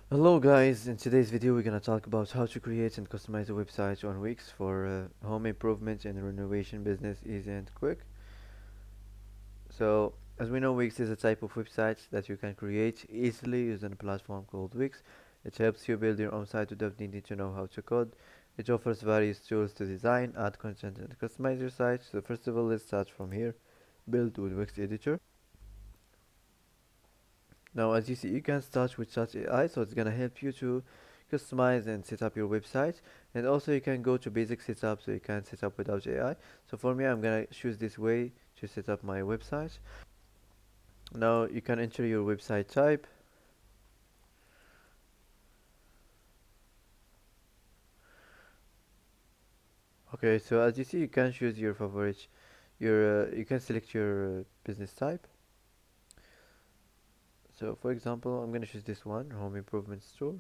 Hello guys, in today's video we're gonna talk about how to create and customize a website on Wix for home improvement and renovation business easy and quick. So as we know, Wix is a type of website that you can create easily using a platform called Wix. It helps you build your own site without needing to know how to code. It offers various tools to design, add content and customize your site. So first of all, let's start from here. Build with Wix editor. Now, as you see, you can start with Chat AI, so it's gonna help you to customize and set up your website. And also, you can go to basic setup, so you can set up without AI. So for me, I'm gonna choose this way to set up my website. Now, you can enter your website type. Okay, so as you see, you can choose your favorite, you can select your business type. So for example, I'm gonna choose this one, home improvement store.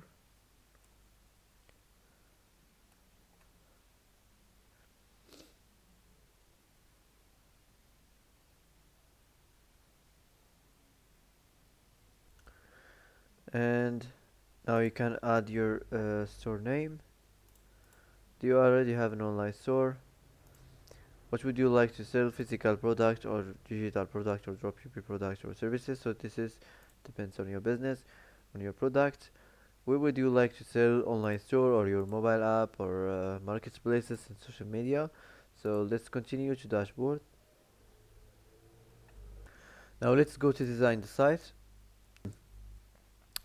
And now you can add your store name. Do you already have an online store? What would you like to sell? Physical product or digital product or dropshipping product or services? So this is depends on your business, on your product. Where would you like to sell? Online store or your mobile app or marketplaces and social media? So let's continue to dashboard. Now let's go to design the site.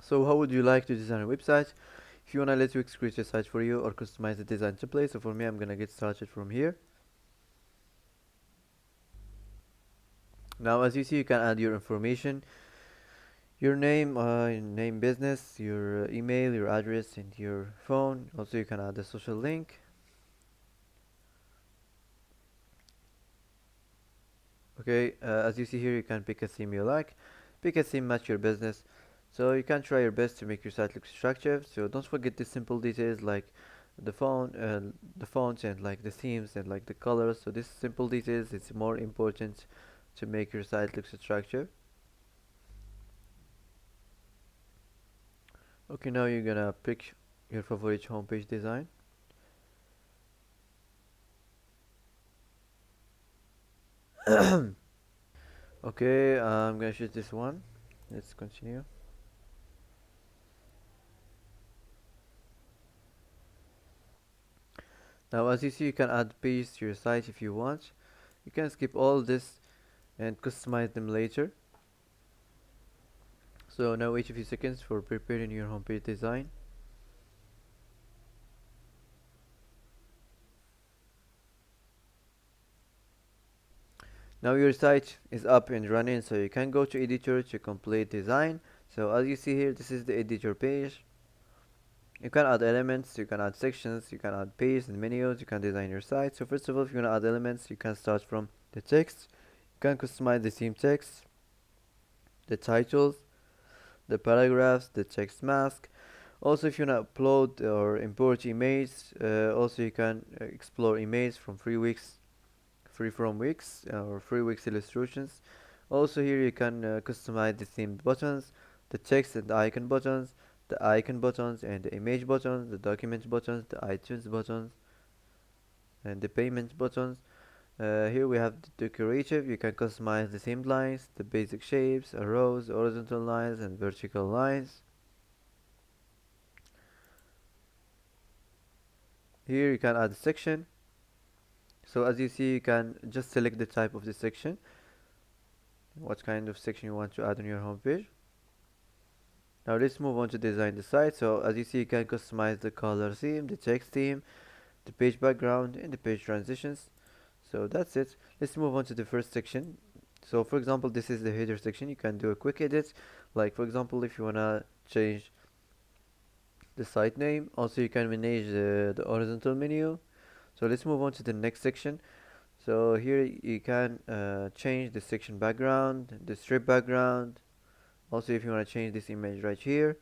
So how would you like to design a website? If you wanna let Wix create a site for you or customize the design template. So for me, I'm gonna get started from here. Now as you see, you can add your information, your name, name business, your email, your address, and your phone. Also, you can add a social link. Okay, as you see here, you can pick a theme you like. Pick a theme match your business. So you can try your best to make your site look attractive. So don't forget the simple details like the the fonts, and like the themes and like the colors. So these simple details, it's more important to make your site look attractive. Okay, now you're gonna pick your favorite homepage design. Okay, I'm gonna choose this one. Let's continue. Now, as you see, you can add pages to your site if you want. You can skip all this and customize them later. So now wait a few seconds for preparing your homepage design. Now your site is up and running, so you can go to editor to complete design. So as you see here, this is the editor page. You can add elements, you can add sections, you can add pages and menus, you can design your site. So first of all, if you want to add elements, you can start from the text. You can customize the theme text, the titles, the paragraphs, the text mask. Also, if you want to upload or import images, also you can explore images from free from Wix or free Wix illustrations. Also here you can customize the theme buttons, the text and the icon buttons and the image buttons, the document buttons, the iTunes buttons, and the payment buttons. Here we have the decorative. You can customize the themed lines, the basic shapes, arrows, horizontal lines, and vertical lines. Here you can add a section. So as you see, you can just select the type of the section, what kind of section you want to add on your homepage. Now let's move on to design the site. So as you see, you can customize the color theme, the text theme, the page background, and the page transitions. So that's it. Let's move on to the first section. So for example, this is the header section. You can do a quick edit. Like for example, if you wanna change the site name, also you can manage the horizontal menu. So let's move on to the next section. So here you can change the section background, the strip background. Also, if you want to change this image right here.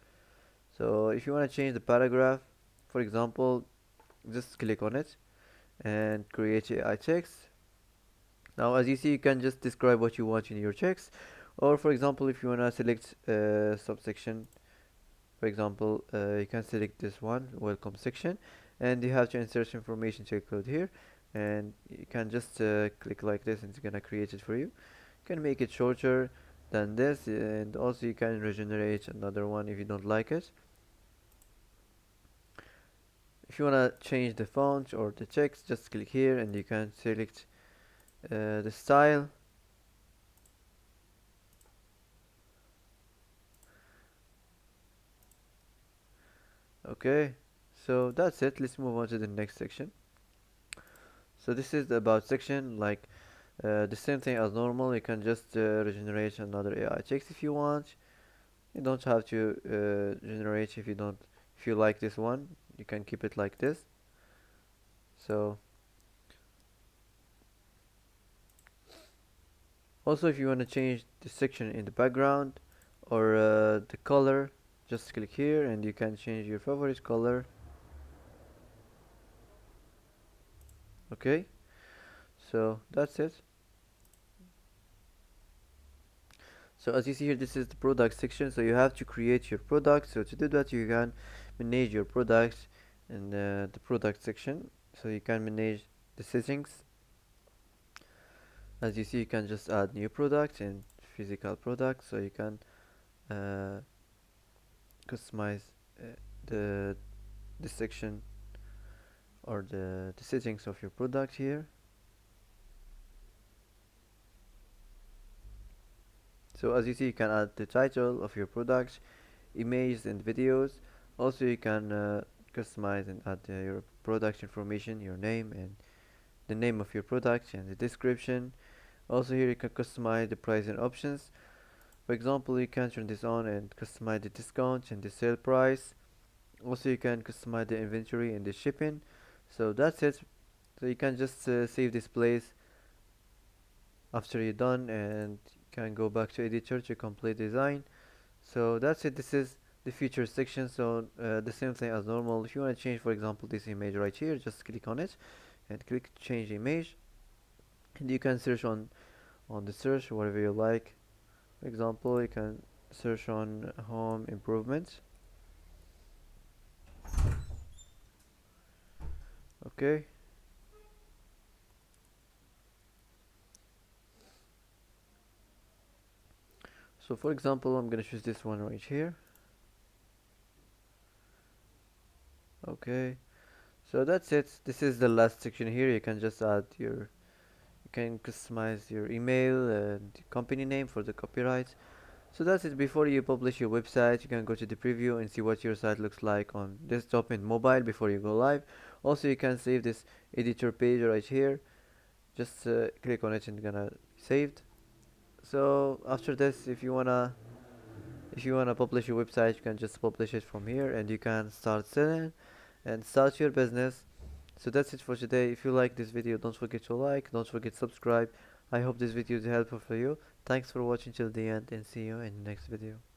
So if you want to change the paragraph, for example, just click on it and create AI text. Now, as you see, you can just describe what you want in your text. Or for example, if you want to select subsection For example, you can select this one, welcome section, and you have to insert information to code here, and you can just click like this and it's gonna create it for you. You can make it shorter than this, and also you can regenerate another one if you don't like it. If you wanna change the font or the text, just click here and you can select the style. Okay, so that's it. Let's move on to the next section. So this is the about section, like the same thing as normal. You can just regenerate another AI text if you want. You don't have to generate if you don't, if you like this one. You can keep it like this. So also if you want to change the section in the background or the color, just click here and you can change your favorite color. Okay, so that's it. So as you see here, this is the product section, so you have to create your product. So to do that, you can manage your products in the product section. So you can manage the settings. As you see, you can just add new product and physical product, so you can uh, customize uh, the the section or the settings of your product here. So as you see, you can add the title of your product, images and videos. Also you can customize and add your product information, your name and the name of your product and the description. Also here you can customize the price and options. For example, you can turn this on and customize the discount and the sale price. Also you can customize the inventory and the shipping. So that's it. So you can just save this place after you're done and you can go back to editor to complete design. So that's it. This is the feature section. So the same thing as normal. If you want to change, for example, this image right here, just click on it and click change image, and you can search on the search whatever you like. For example, you can search on home improvement. Okay, so for example, I'm gonna choose this one right here. Okay, so that's it. This is the last section here. You can just add your, you can customize your email and company name for the copyright. So that's it. Before you publish your website, you can go to the preview and see what your site looks like on desktop and mobile before you go live. Also, you can save this editor page right here. Just click on it and gonna saved. So after this, if you wanna publish your website, you can just publish it from here and you can start selling and start your business. So that's it for today. If you like this video, don't forget to like, don't forget to subscribe. I hope this video is helpful for you. Thanks for watching till the end and see you in the next video.